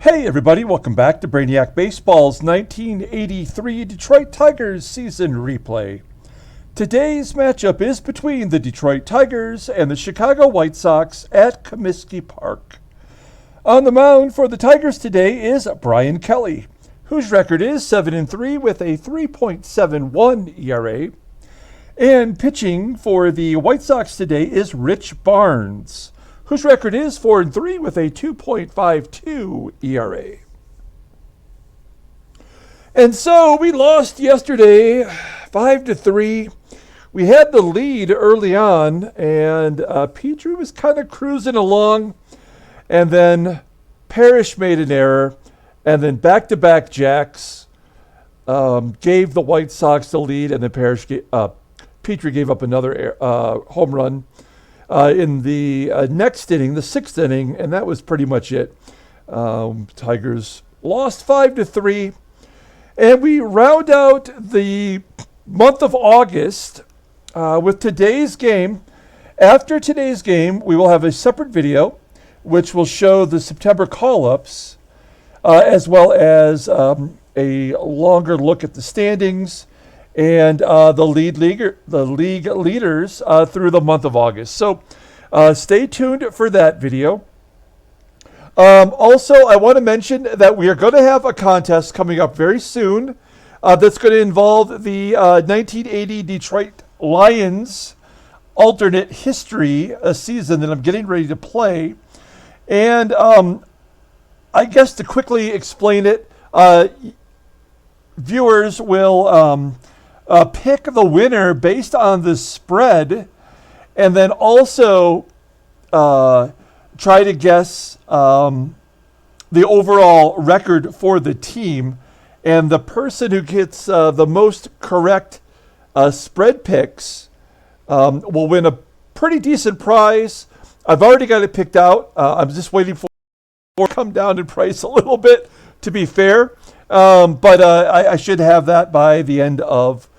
Hey everybody, welcome back to Brainiac Baseball's 1983 Detroit Tigers season replay. Today's matchup is between the Detroit Tigers and the Chicago White Sox at Comiskey Park. On the mound for the Tigers today is Bryan Kelly, whose record is 7-3 with a 3.71 ERA. And pitching for the White Sox today is Rich Barnes, whose record is 4-3 with a 2.52 ERA. And so we lost yesterday 5-3. We had the lead early on, and Petrie was kind of cruising along, and then Parrish made an error, and then back-to-back jacks gave the White Sox the lead, and then Petrie gave up another home run in the next inning, the sixth inning, and that was pretty much it. Tigers lost 5-3, and we round out the month of August with today's game. After today's game, we will have a separate video which will show the September call-ups, as well as a longer look at the standings and the league leaders through the month of August. So stay tuned for that video. Also, I want to mention that we are going to have a contest coming up very soon that's going to involve the 1980 Detroit Lions alternate history season that I'm getting ready to play. And I guess to quickly explain it, viewers will pick the winner based on the spread, and then also try to guess the overall record for the team. And the person who gets the most correct spread picks will win a pretty decent prize. I've already got it picked out. I'm just waiting for it to come down in price a little bit, to be fair. But I should have that by the end of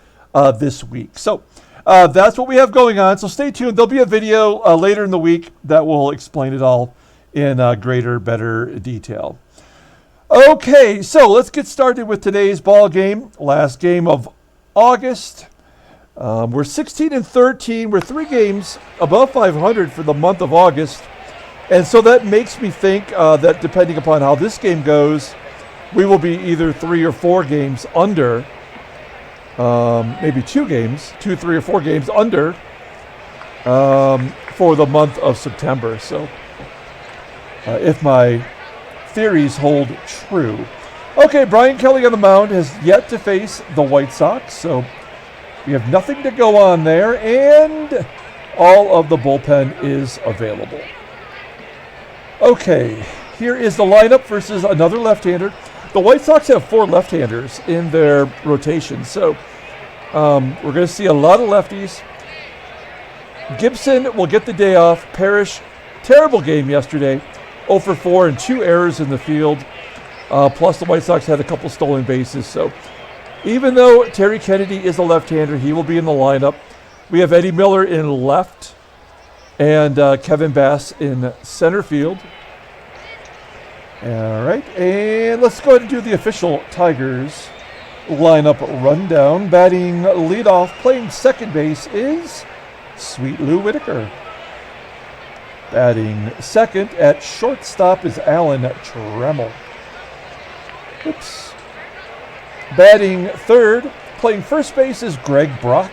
this week. So that's what we have going on. So stay tuned. There'll be a video later in the week that will explain it all in greater, better detail. Okay, so let's get started with today's ball game. Last game of August. We're 16-13. We're 3 games above 500 for the month of August. And so that makes me think that depending upon how this game goes, we will be either 3 or 4 games under, maybe 2 games, 2, 3, or 4 games under for the month of September. So if my theories hold true. Okay, Bryan Kelly on the mound has yet to face the White Sox, so we have nothing to go on there, and all of the bullpen is available. Okay, here is the lineup versus another left-hander. The White Sox have 4 left-handers in their rotation, so we're going to see a lot of lefties. Gibson will get the day off. Parrish, terrible game yesterday, 0 for 4 and 2 errors in the field. Plus the White Sox had a couple stolen bases, so even though Terry Kennedy is a left-hander, he will be in the lineup. We have Eddie Miller in left and Kevin Bass in center field. All right, and let's go ahead and do the official Tigers lineup rundown. Batting leadoff, playing second base is Sweet Lou Whitaker. Batting second at shortstop is Alan Trammell. Oops. Batting third, playing first base is Greg Brock.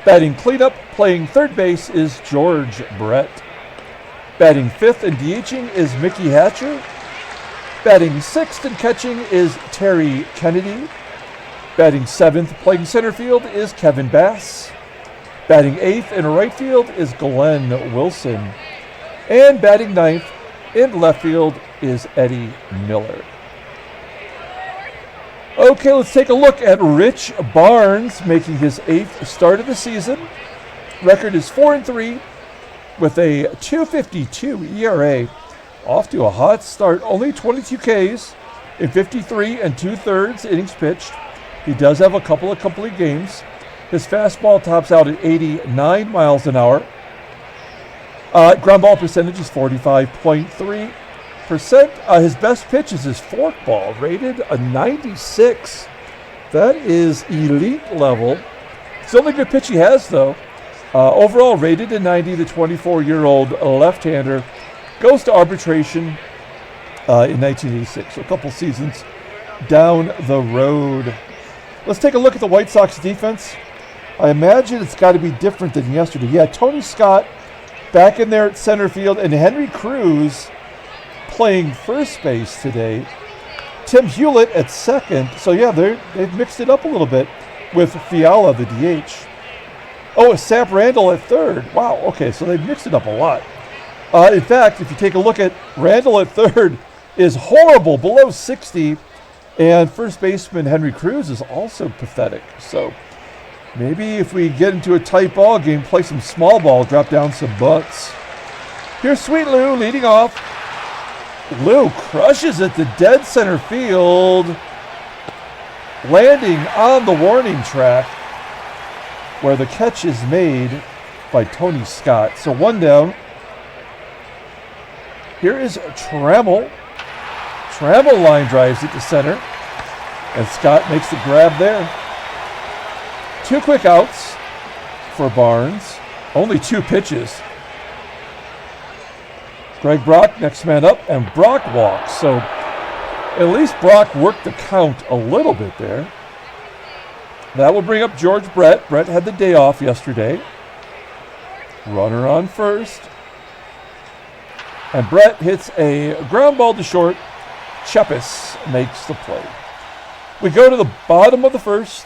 Batting cleanup, playing third base is George Brett. Batting fifth and DHing is Mickey Hatcher. Batting sixth and catching is Terry Kennedy. Batting seventh, playing center field is Kevin Bass. Batting eighth in right field is Glenn Wilson. And batting ninth in left field is Eddie Miller. Okay, let's take a look at Rich Barnes making his 8th start of the season. Record is 4-3 with a 2.52 ERA. Off to a hot start, only 22 Ks in 53 2/3 innings pitched. He does have a couple of complete games. His fastball tops out at 89 miles an hour. Ground ball percentage is 45.3. His best pitch is his forkball, rated a 96. That is elite level. It's the only good pitch he has, though. Overall, rated a 90, the 24-year-old left-hander goes to arbitration in 1986. So a couple seasons down the road. Let's take a look at the White Sox defense. I imagine it's got to be different than yesterday. Yeah, Tony Scott back in there at center field, and Henry Cruz playing first base today. Tim Hulett at second. So yeah, they've mixed it up a little bit with Fiala, the DH. Oh, Sap Randall at third. Wow, okay, so they've mixed it up a lot. In fact, if you take a look at Randall at third is horrible, below 60, and first baseman Henry Cruz is also pathetic. So maybe if we get into a tight ball game, play some small ball, drop down some butts. Here's Sweet Lou leading off. Lou crushes it to dead center field, landing on the warning track where the catch is made by Tony Scott. So one down. Here is Trammell. Trammell line drives it to center, and Scott makes the grab there. 2 quick outs for Barnes. Only 2 pitches. Greg Brock, next man up, and Brock walks. So at least Brock worked the count a little bit there. That will bring up George Brett. Brett had the day off yesterday. Runner on first. And Brett hits a ground ball to short. Chappas makes the play. We go to the bottom of the first.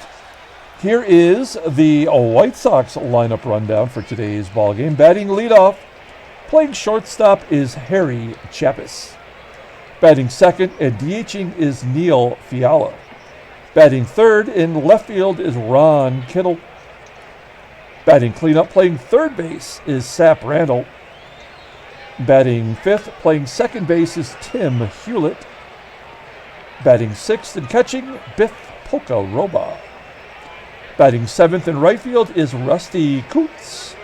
Here is the White Sox lineup rundown for today's ball game. Batting leadoff, playing shortstop is Harry Chappas. Batting second and DHing is Neil Fiala. Batting third in left field is Ron Kittle. Batting cleanup, playing third base is Sap Randall. Batting fifth, playing second base is Tim Hulett. Batting sixth and catching, Biff Pocoroba. Batting seventh in right field is Rusty Kuntz.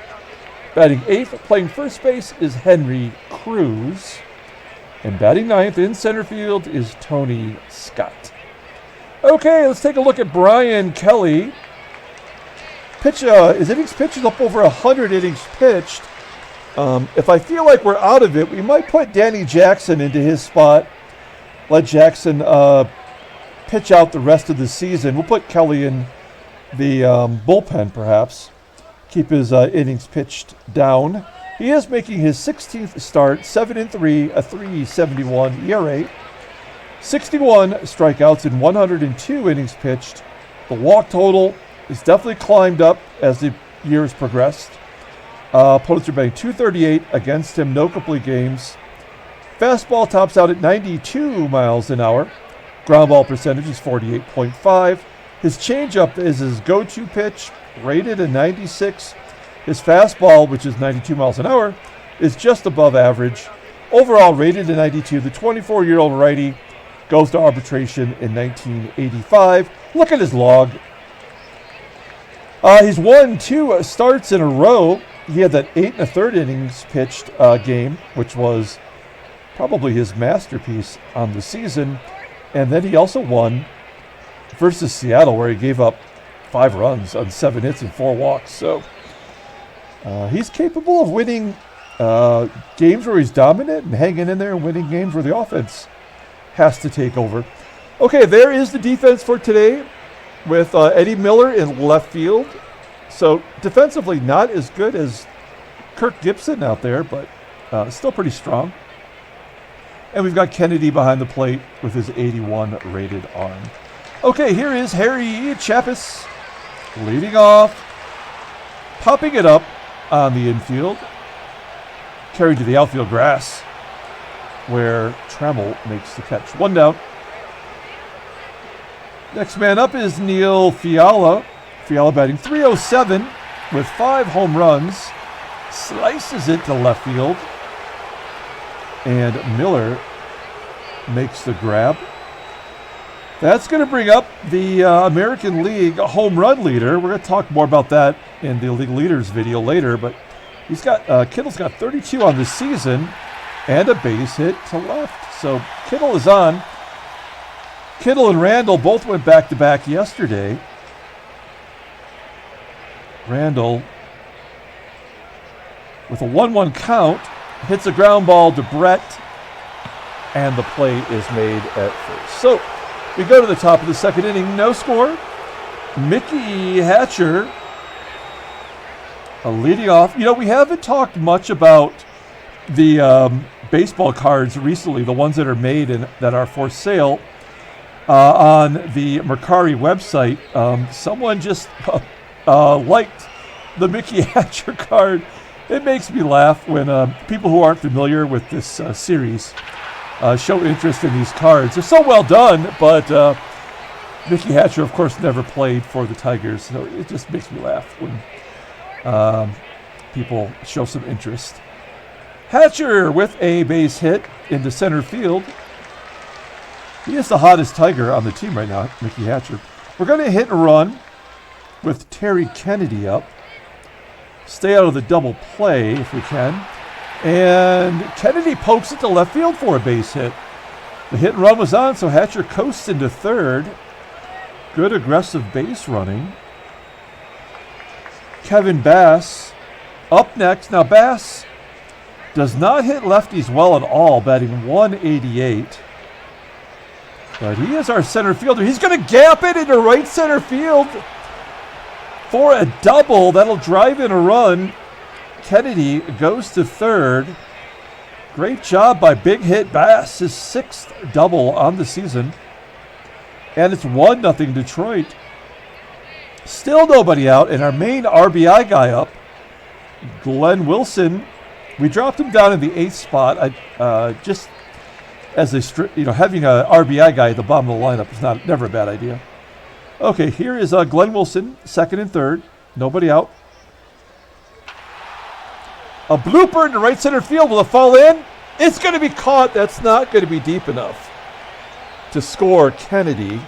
Batting eighth, playing first base is Henry Cruz. And batting ninth in center field is Tony Scott. Okay, let's take a look at Brian Kelly. His innings pitched is up over 100 innings pitched. If I feel like we're out of it, we might put Danny Jackson into his spot. Let Jackson pitch out the rest of the season. We'll put Kelly in the bullpen, perhaps. Keep his innings pitched down. He is making his 16th start, 7-3, a 3.71 ERA. 61 strikeouts in 102 innings pitched. The walk total has definitely climbed up as the years progressed. Opponents are batting .238 against him, no complete games. Fastball tops out at 92 miles an hour. Ground ball percentage is 48.5. His changeup is his go-to pitch, rated a 96. His fastball, which is 92 miles an hour, is just above average. Overall rated a 92. The 24-year-old righty goes to arbitration in 1985. Look at his log. He's won 2 starts in a row. He had that 8 1/3 innings pitched game, which was probably his masterpiece on the season. And then he also won versus Seattle, where he gave up 5 runs on 7 hits and 4 walks. So he's capable of winning games where he's dominant and hanging in there and winning games where the offense has to take over. Okay, there is the defense for today with Eddie Miller in left field. So defensively not as good as Kirk Gibson out there, but still pretty strong. And we've got Kennedy behind the plate with his 81 rated arm. Okay, here is Harry Chappas leading off, popping it up on the infield, carried to the outfield grass, where Trammell makes the catch. 1 down. Next man up is Neil Fiala. Fiala batting .307 with 5 home runs. Slices it to left field. And Miller makes the grab. That's going to bring up the American League home run leader. We're going to talk more about that in the league leaders video later, but he's got Kittle's got 32 on this season. and a base hit to left. So Kittle is on. Kittle and Randall both went back-to-back yesterday. Randall, with a 1-1 count, hits a ground ball to Brett, and the play is made at first. So we go to the top of the second inning. No score. Mickey Hatcher leading off. You know, we haven't talked much about the baseball cards recently, the ones that are made and that are for sale on the Mercari website. Someone just liked the Mickey Hatcher card. It makes me laugh when people who aren't familiar with this series show interest in these cards. They're so well done, but Mickey Hatcher, of course, never played for the Tigers, so it just makes me laugh when people show some interest. Hatcher with a base hit into center field. He is the hottest Tiger on the team right now, Mickey Hatcher. We're going to hit and run with Terry Kennedy up. Stay out of the double play if we can. And Kennedy pokes it to left field for a base hit. The hit and run was on, so Hatcher coasts into third. Good aggressive base running. Kevin Bass up next. Now Bass does not hit lefties well at all, batting 188. But he is our center fielder. He's going to gap it into right center field for a double. That'll drive in a run. Kennedy goes to third. Great job by Big Hit Bass, his 6th double on the season. And it's 1-0 Detroit. Still nobody out, and our main RBI guy up, Glenn Wilson. We dropped him down in the 8th spot. Just as having an RBI guy at the bottom of the lineup is never a bad idea. Okay, here is Glenn Wilson, 2nd and 3rd. Nobody out. A blooper into right center field. Will it fall in? It's going to be caught. That's not going to be deep enough to score Kennedy.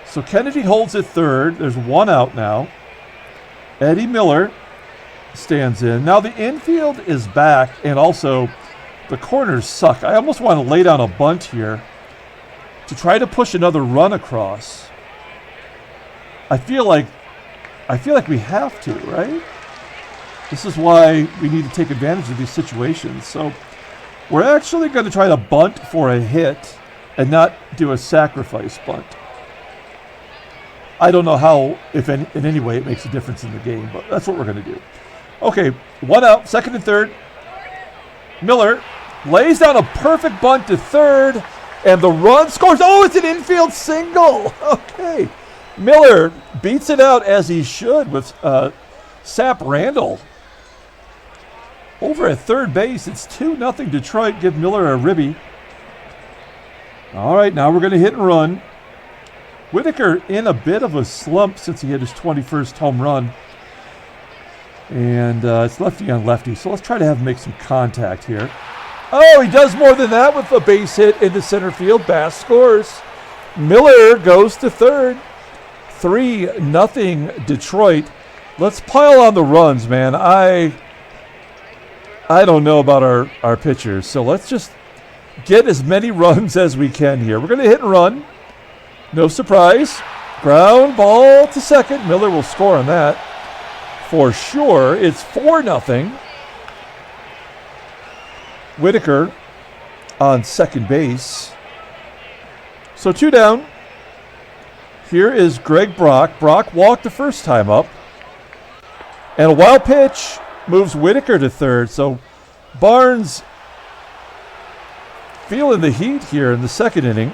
So Kennedy holds at third. There's 1 out now. Eddie Miller stands in. Now the infield is back, and also the corners suck. I almost want to lay down a bunt here to try to push another run across. I feel like we have to, right? This is why we need to take advantage of these situations. So we're actually going to try to bunt for a hit and not do a sacrifice bunt. I don't know how, if in any way, it makes a difference in the game, but that's what we're going to do. Okay, 1 out, 2nd and 3rd. Miller lays down a perfect bunt to third, and the run scores. Oh, it's an infield single. Okay. Miller beats it out as he should with Sap Randall. Over at third base, it's 2-0 Detroit. Give Miller a ribby. All right, now we're going to hit and run. Whitaker in a bit of a slump since he hit his 21st home run. And it's lefty on lefty, so let's try to have him make some contact here. Oh, he does more than that with a base hit into center field. Bass scores. Miller goes to third. 3-0 Detroit. Let's pile on the runs, man. I don't know about our pitchers, so let's just get as many runs as we can here. We're going to hit and run. No surprise. Ground ball to second. Miller will score on that for sure. It's 4-0. Whitaker on second base. So 2 down. Here is Greg Brock. Brock walked the first time up. And a wild pitch moves Whitaker to third. So Barnes feeling the heat here in the second inning.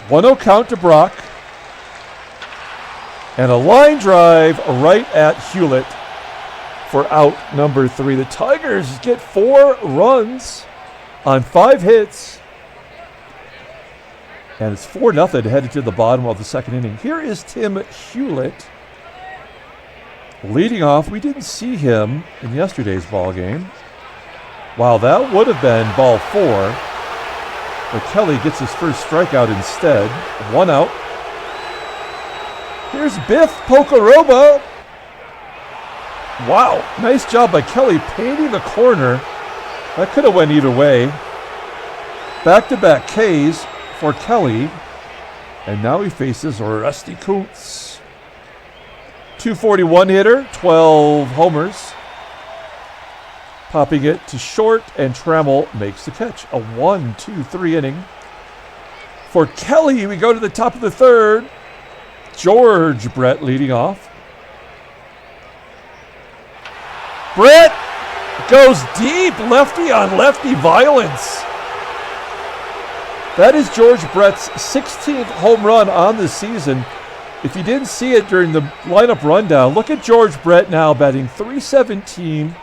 1-0 count to Brock. And a line drive right at Hulett for out number 3. The Tigers get 4 runs on 5 hits. And it's 4-0 headed to the bottom of the second inning. Here is Tim Hulett leading off. We didn't see him in yesterday's ball game. Wow, that would have been ball 4. But Kelly gets his first strikeout instead. 1 out. Here's Biff Pocoroba. Wow, nice job by Kelly painting the corner. That could have went either way. Back-to-back Ks for Kelly. And now he faces Rusty Kuntz. 241 hitter, 12 homers. Popping it to short, and Trammell makes the catch. A 1-2-3 inning. For Kelly, we go to the top of the third. George Brett leading off. Brett goes deep, lefty on lefty violence. That is George Brett's 16th home run on the season. If you didn't see it during the lineup rundown, look at George Brett now batting .317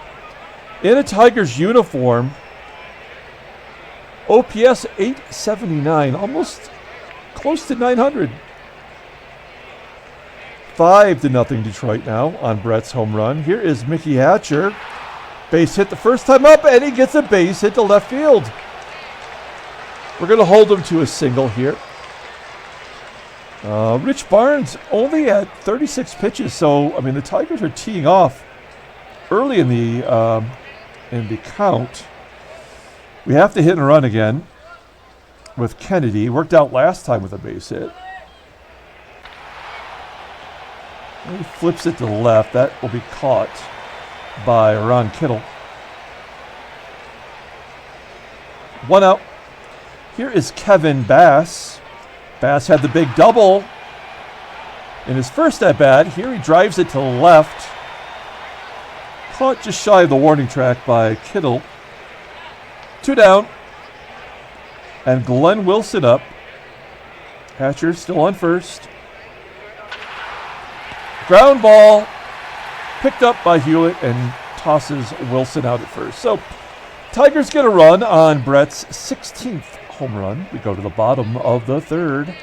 in a Tigers uniform. OPS 879, almost close to 900. 5-0 Detroit now on Brett's home run. Here is Mickey Hatcher. Base hit the first time up, and he gets a base hit to left field. We're going to hold him to a single here. Rich Barnes only at 36 pitches, so I mean the Tigers are teeing off early in the count. We have to hit and run again with Kennedy. Worked out last time with a base hit. He flips it to the left. That will be caught by Ron Kittle. 1 out. Here is Kevin Bass. Bass had the big double in his first at-bat. Here he drives it to the left. Caught just shy of the warning track by Kittle. 2 down. And Glenn Wilson up. Hatcher still on first. Ground ball picked up by Hulett and tosses Wilson out at first. So Tigers get a run on Brett's 16th home run. We go to the bottom of the third.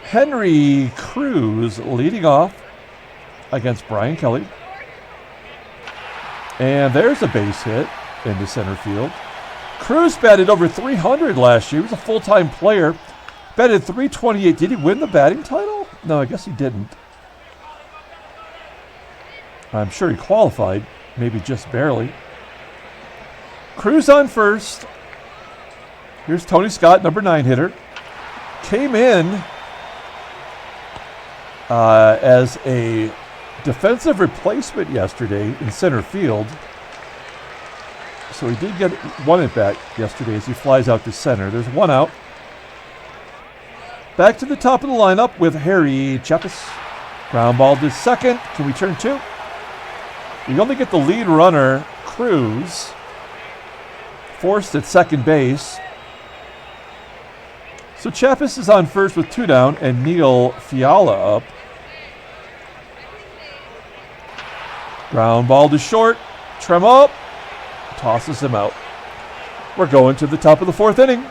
Henry Cruz leading off against Brian Kelly. And there's a base hit into center field. Cruz batted over 300 last year. He was a full-time player. Batted .328. Did he win the batting title? No, I guess he didn't. I'm sure he qualified, maybe just barely. Cruz on first. Here's Tony Scott, number 9 hitter. Came in as a defensive replacement yesterday in center field. So he did get one at bat yesterday as he flies out to center. There's 1 out. Back to the top of the lineup with Harry Chappas. Ground ball to second. Can we turn 2? We only get the lead runner, Cruz, forced at second base. So Chappas is on first with 2 down, and Neil Fiala up. Ground ball to short. Trammell tosses him out. We're going to the top of the 4th inning.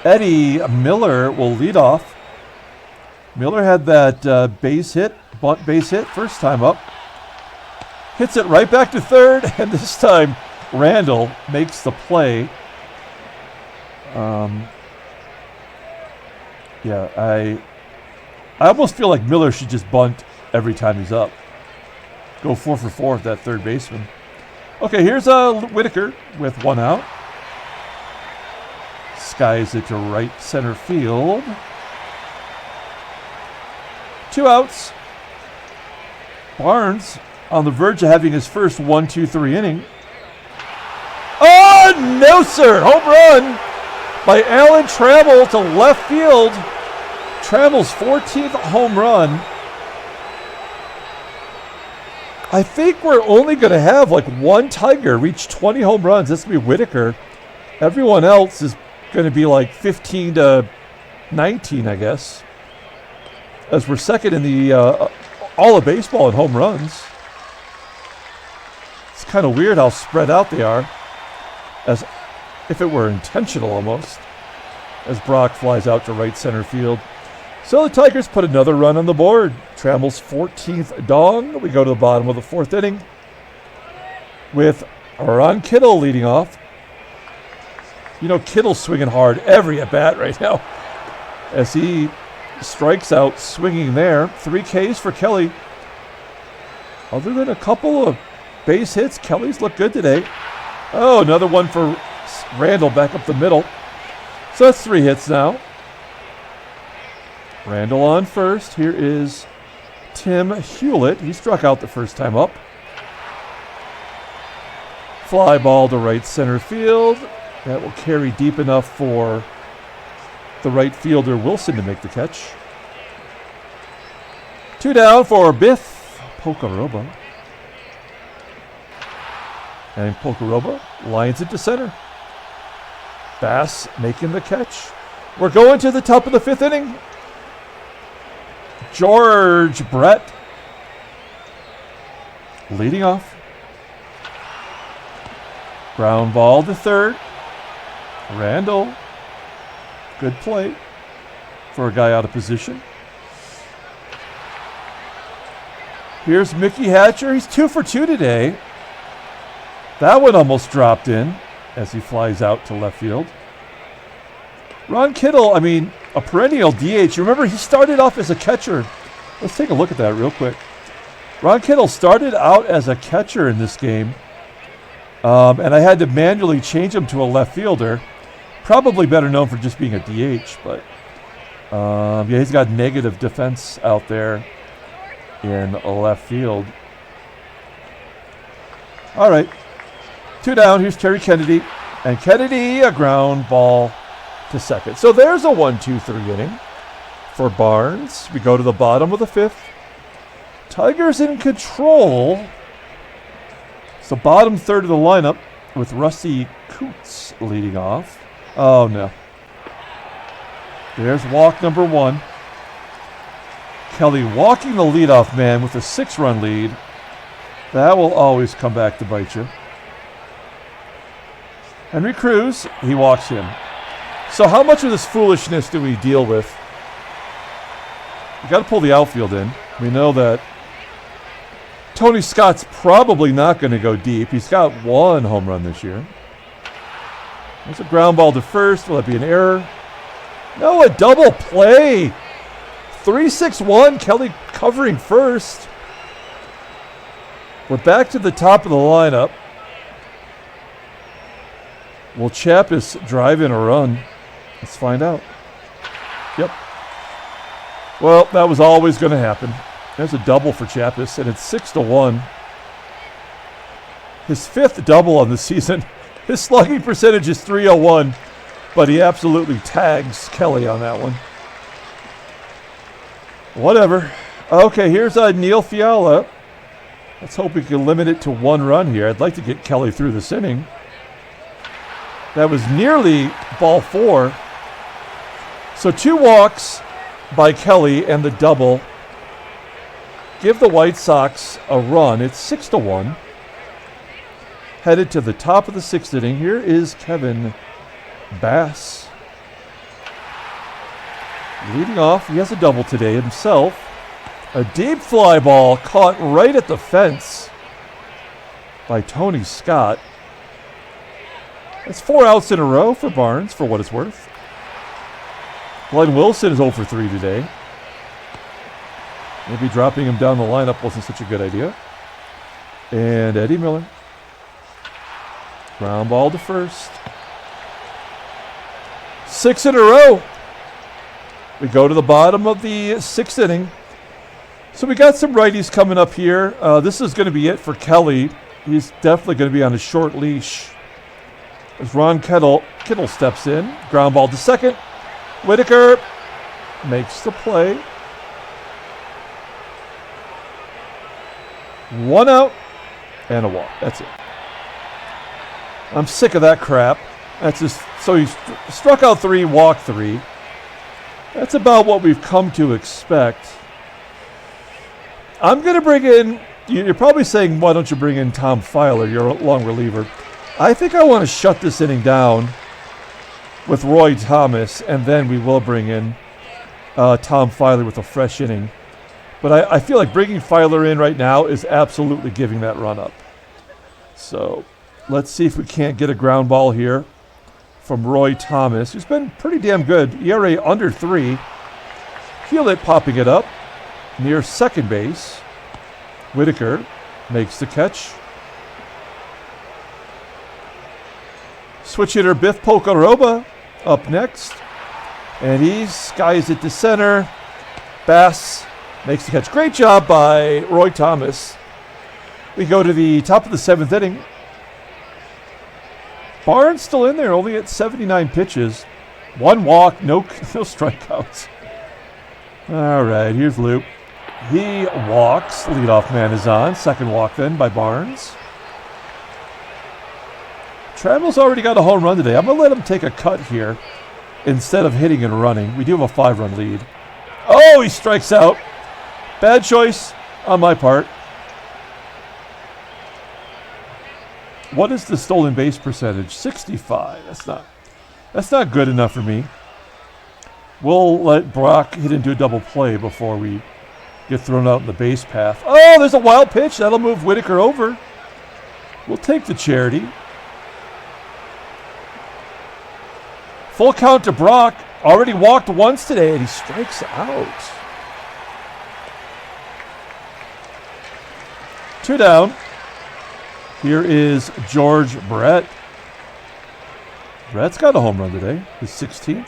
Eddie Miller will lead off. Miller had that bunt base hit, first time up. Hits it right back to third, and this time Randall makes the play. I almost feel like Miller should just bunt every time he's up. Go 4 for 4 with that third baseman. Okay, here's Whitaker with 1 out. Skies it to right center field. 2 outs. Barnes on the verge of having his first 1-2-3 inning. Oh, no, sir. Home run by Alan Trammell to left field. Trammell's 14th home run. I think we're only going to have like one Tiger reach 20 home runs. That's going to be Whitaker. Everyone else is going to be like 15 to 19, I guess, as we're second in the all of baseball in home runs. It's kind of weird how spread out they are, as if it were intentional almost, as Brock flies out to right center field. So the Tigers put another run on the board. Trammell's 14th dong. We go to the bottom of the 4th inning with Ron Kittle leading off. You know, Kittle's swinging hard every at-bat right now as he strikes out swinging there. 3 Ks for Kelly. Other than a couple of base hits, Kelly's looked good today. Oh, another one for Randall back up the middle. So that's 3 hits now. Randall on first. Here is Tim Hulett. He struck out the first time up. Fly ball to right center field. That will carry deep enough for the right fielder Wilson to make the catch. 2 down for Biff. Pocoroba. And Pocoroba lines it to center. Bass making the catch. We're going to the top of the 5th inning. George Brett leading off. Ground ball to third. Randall. Good play for a guy out of position. Here's Mickey Hatcher. He's 2 for 2 today. That one almost dropped in as he flies out to left field. Ron Kittle, a perennial DH. Remember, he started off as a catcher. Let's take a look at that real quick. Ron Kittle started out as a catcher in this game, and I had to manually change him to a left fielder. Probably better known for just being a DH, but he's got negative defense out there in left field. All right, 2 down. Here's Terry Kennedy, and Kennedy, a ground ball to second. So there's a 1-2-3 inning for Barnes. We go to the bottom of the 5th. Tigers in control. It's the bottom third of the lineup with Rusty Kuntz leading off. Oh no. There's walk number 1. Kelly walking the leadoff man with a 6-run lead. That will always come back to bite you. Henry Cruz, he walks him. So how much of this foolishness do we deal with? You got to pull the outfield in. We know that Tony Scott's probably not going to go deep. He's got 1 home run this year. There's a ground ball to first. Will that be an error? No, a double play. 3-6-1, Kelly covering first. We're back to the top of the lineup. Will Chappas drive in a run? Let's find out. Yep. Well, that was always going to happen. There's a double for Chappas, and it's 6-1. His 5th double on the season. His slugging percentage is .301, but he absolutely tags Kelly on that one. Whatever. Okay, here's Neil Fiala. Let's hope we can limit it to 1 run here. I'd like to get Kelly through this inning. That was nearly ball 4. So 2 walks by Kelly and the double give the White Sox a run. It's 6-1. Headed to the top of the 6th inning. Here is Kevin Bass. Leading off, he has a double today himself. A deep fly ball caught right at the fence by Tony Scott. That's 4 outs in a row for Barnes, for what it's worth. Glenn Wilson is 0 for 3 today. Maybe dropping him down the lineup wasn't such a good idea. And Eddie Miller. Ground ball to first. 6 in a row. We go to the bottom of the 6th inning. So we got some righties coming up here. This is going to be it for Kelly. He's definitely going to be on a short leash. As Ron Kittle steps in. Ground ball to second. Whitaker makes the play. 1 out and a walk. That's it. I'm sick of that crap. That's just so he struck out 3, walked 3. That's about what we've come to expect. I'm going to bring in, you're probably saying, why don't you bring in Tom Fiala, your long reliever? I think I want to shut this inning down with Roy Thomas, and then we will bring in Tom Fiala with a fresh inning. But I feel like bringing Fiala in right now is absolutely giving that run up. So let's see if we can't get a ground ball here from Roy Thomas, who's been pretty damn good. ERA under 3. Hulett popping it up near second base. Whitaker Makes the catch. Switch hitter Biff Pocoroba up next. And he skies it to center. Bass makes the catch. Great job by Roy Thomas. We go to the top of the 7th inning. Barnes still in there, only at 79 pitches. 1 walk, no strikeouts. All right, here's Luke. He walks. Leadoff man is on. Second walk then by Barnes. Trammell's already got a home run today. I'm going to let him take a cut here instead of hitting and running. We do have a 5-run lead. Oh, he strikes out. Bad choice on my part. What is the stolen base percentage? 65. That's not good enough for me. We'll let Brock hit into a double play before we get thrown out in the base path. Oh, there's a wild pitch. That'll move Whitaker over. We'll take the charity. Full count to Brock. Already walked once today, and he strikes out. 2 down. Here is George Brett. Brett's got a home run today, his 16th.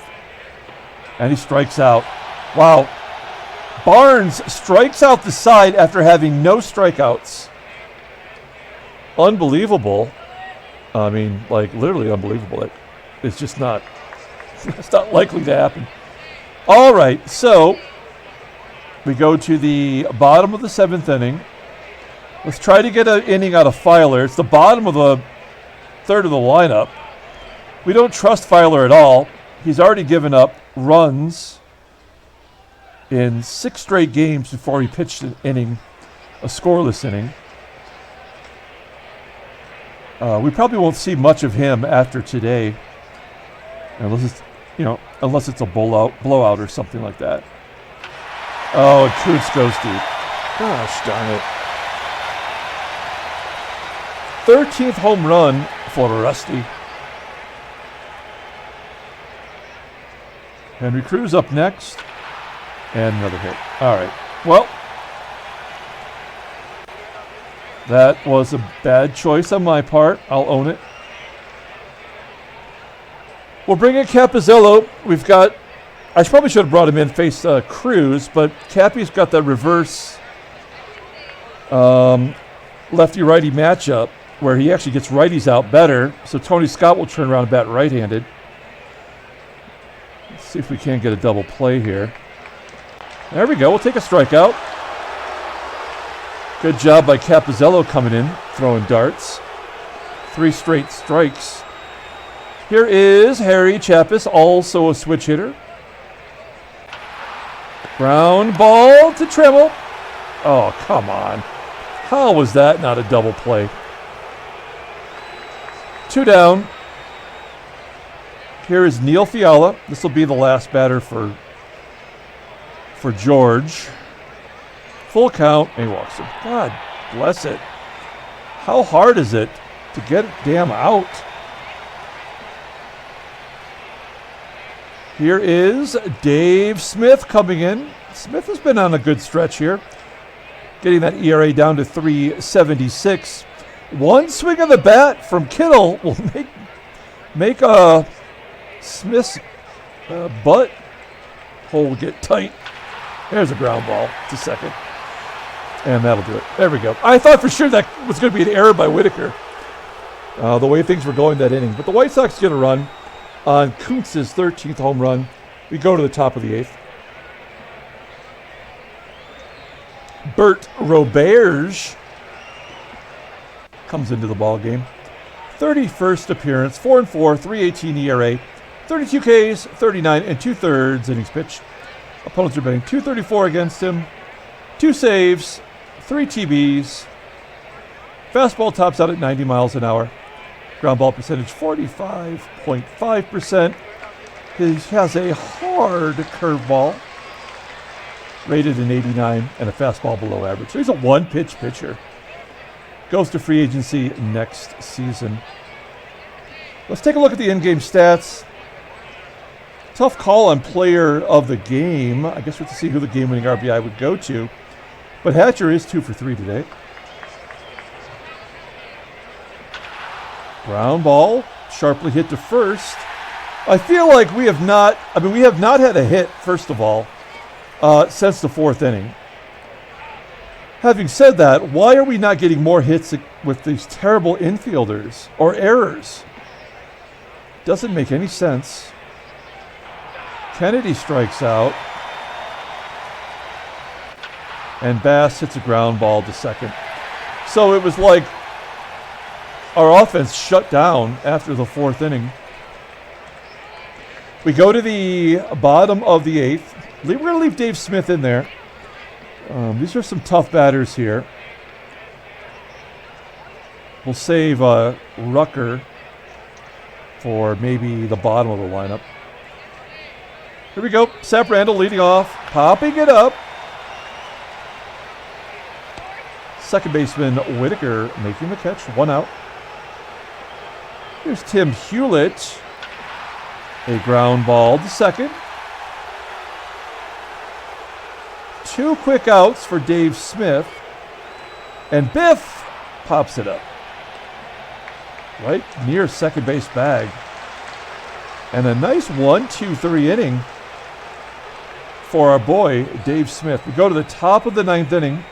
And he strikes out. Wow. Barnes strikes out the side after having no strikeouts. Unbelievable. I mean, like, literally unbelievable. It's just not, it's not likely to happen. All right, so we go to the bottom of the 7th inning. Let's try to get an inning out of Fiala. It's the bottom of the 3rd of the lineup. We don't trust Fiala at all. He's already given up runs in 6 straight games before he pitched an inning, a scoreless inning. We probably won't see much of him after today, unless it's a blowout or something like that. Oh, and Cruz goes deep. Gosh darn it. 13th home run for Rusty. Henry Cruz up next. And another hit. All right. Well, that was a bad choice on my part. I'll own it. We'll bring in Capizzello. We've got, I probably should have brought him in, face Cruz, but Cappy's got that reverse lefty-righty matchup where he actually gets righties out better. So Tony Scott will turn around and bat right-handed. Let's see if we can't get a double play here. There we go. We'll take a strikeout. Good job by Capizzello coming in, throwing darts. 3 straight strikes. Here is Harry Chappas, also a switch hitter. Ground ball to Trammell. Oh, come on. How was that not a double play? 2 down. Here is Neil Fiala. This will be the last batter for George. Full count, and he walks him. God bless it. How hard is it to get it damn out? Here is Dave Smith coming in. Smith has been on a good stretch here, getting that ERA down to 3.76. One swing of the bat from Kittle will make Smith's butt hole get tight. There's a ground ball to second. And that'll do it. There we go. I thought for sure that was going to be an error by Whitaker, the way things were going that inning. But the White Sox get a run on Kuntz's 13th home run. We go to the top of the 8th. Bert Roberge comes into the ball game. 31st appearance, 4-4, 3.18 ERA, 32 Ks, 39 2/3 innings pitched. Opponents are betting 234 against him. 2 saves, 3 TBs. Fastball tops out at 90 miles an hour. Ground ball percentage 45.5%. He has a hard curveball, rated an 89, and a fastball below average. So he's a 1-pitch pitcher. Goes to free agency next season. Let's take a look at the in-game stats. Tough call on player of the game. I guess we'll have to see who the game-winning RBI would go to. But Hatcher is 2 for 3 today. Ground ball, sharply hit to first. I feel like we have not had a hit, first of all, since the 4th inning. Having said that, why are we not getting more hits with these terrible infielders or errors? Doesn't make any sense. Kennedy strikes out. And Bass hits a ground ball to second. So it was like our offense shut down after the 4th inning. We go to the bottom of the 8th. We're going to leave Dave Smith in there. These are some tough batters here. We'll save Rucker for maybe the bottom of the lineup. Here we go. Sap Randall leading off, popping it up. Second baseman Whitaker making the catch, 1 out. Here's Tim Hulett. A ground ball to second. 2 quick outs for Dave Smith. And Biff pops it up. Right near second base bag. And a nice 1-2-3 inning for our boy, Dave Smith. We go to the top of the 9th inning.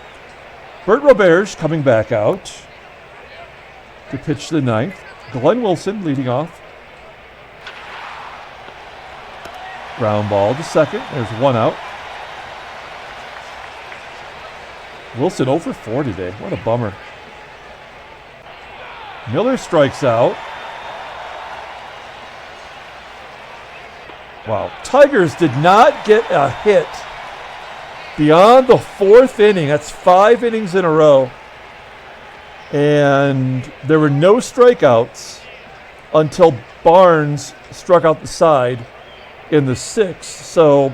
Bert Roberge coming back out to pitch the 9th. Glenn Wilson leading off. Ground ball to second. There's 1 out. Wilson 0 for 4 today. What a bummer. Miller strikes out. Wow. Tigers did not get a hit beyond the 4th inning. That's 5 innings in a row. And there were no strikeouts until Barnes struck out the side in the 6th. So,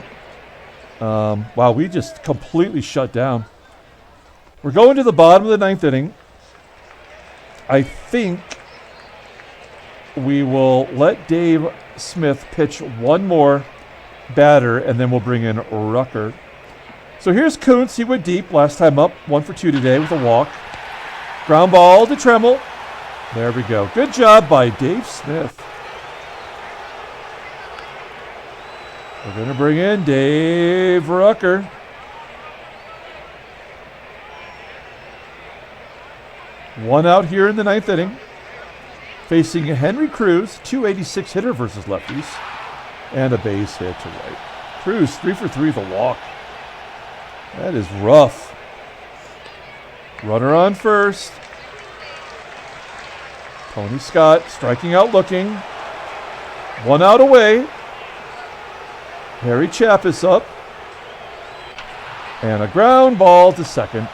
wow, we just completely shut down. We're going to the bottom of the 9th inning. I think we will let Dave Smith pitch 1 more batter, and then we'll bring in Rucker. So here's Kuntz. He went deep last time up. 1 for 2 today with a walk. Ground ball to Trammell. There we go. Good job by Dave Smith. We're going to bring in Dave Rucker. One out here in the 9th inning. Facing Henry Cruz, 286 hitter versus lefties. And a base hit to right. Cruz, 3 for 3 with a walk. That is rough. Runner on first. Tony Scott striking out looking. 1 out away. Harry Chappas up. And a ground ball to second.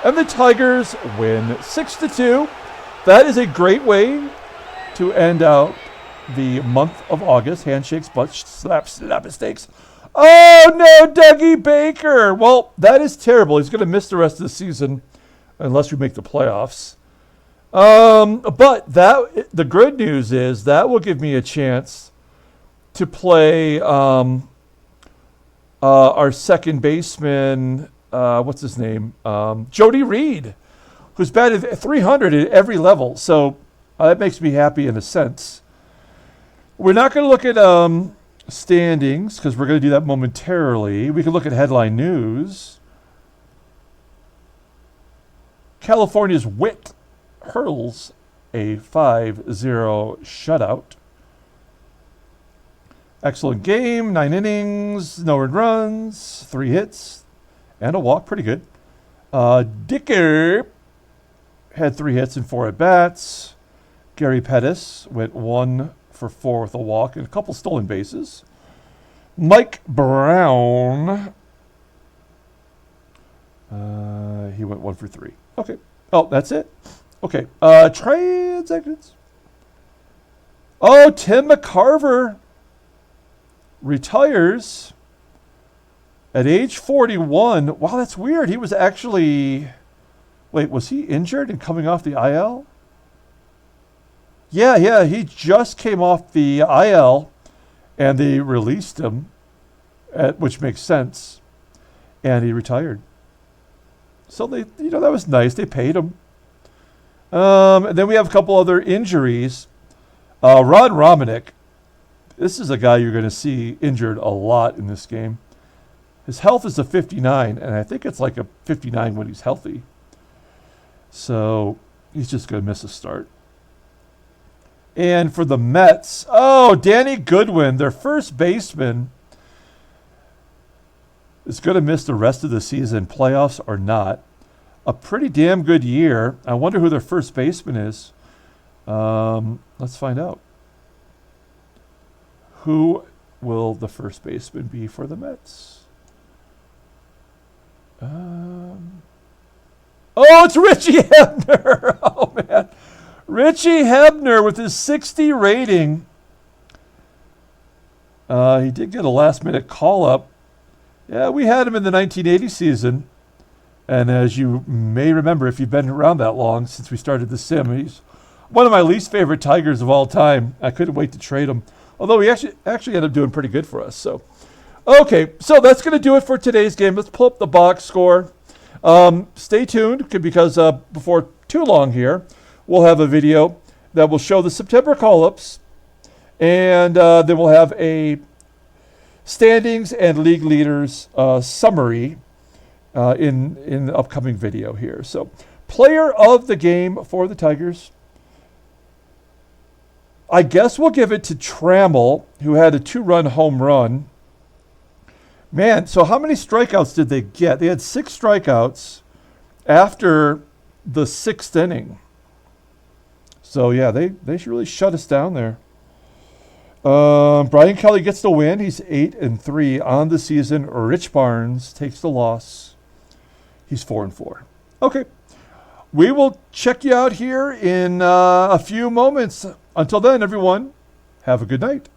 And the Tigers win 6-2. That is a great way to end out the month of August. Handshakes, butt slaps, slap mistakes. Oh no, Dougie Baker. Well, that is terrible. He's going to miss the rest of the season unless we make the playoffs. But the good news is that will give me a chance to play our second baseman. What's his name? Jody Reed, who's batted 300 at every level. So that makes me happy in a sense. We're not going to look at standings because we're going to do that momentarily. We can look at headline news. California's Whit hurls a 5-0 shutout. Excellent game, 9 innings, no earned runs, 3 hits, and a walk. Pretty good. Dicker had 3 hits and 4 at-bats. Gary Pettis went 1 for 4 with a walk and a couple stolen bases. Mike Brown, he went 1 for 3. Okay. Oh, that's it? Okay. Transactions. Oh, Tim McCarver retires at age 41. Wow, that's weird. He was actually... Wait, was he injured and coming off the IL? Yeah, he just came off the IL and they released him, which makes sense, and he retired. So that was nice. They paid him. And then we have a couple other injuries. Ron Romanick. This is a guy you're going to see injured a lot in this game. His health is a 59, and I think it's like a 59 when he's healthy. So he's just going to miss a start. And for the Mets, Danny Goodwin, their first baseman, is going to miss the rest of the season, playoffs or not. A pretty damn good year. I wonder who their first baseman is. Let's find out. Who will the first baseman be for the Mets? It's Richie Hebner. Oh, man. Richie Hebner with his 60 rating. He did get a last-minute call-up. Yeah, we had him in the 1980 season. And as you may remember, if you've been around that long since we started the sim, he's one of my least favorite Tigers of all time. I couldn't wait to trade him. Although he actually ended up doing pretty good for us. So, okay, so that's going to do it for today's game. Let's pull up the box score. Stay tuned because before too long here, we'll have a video that will show the September call-ups. And then we'll have a standings and league leaders summary in the upcoming video here. So, player of the game for the Tigers. I guess we'll give it to Trammell, who had a 2-run home run. Man, so how many strikeouts did they get? They had 6 strikeouts after the 6th inning. So, yeah, they should really shut us down there. Brian Kelly gets the win. He's 8-3 on the season. Rich Barnes takes the loss. He's 4-4. Okay. We will check you out here in a few moments. Until then, everyone, have a good night.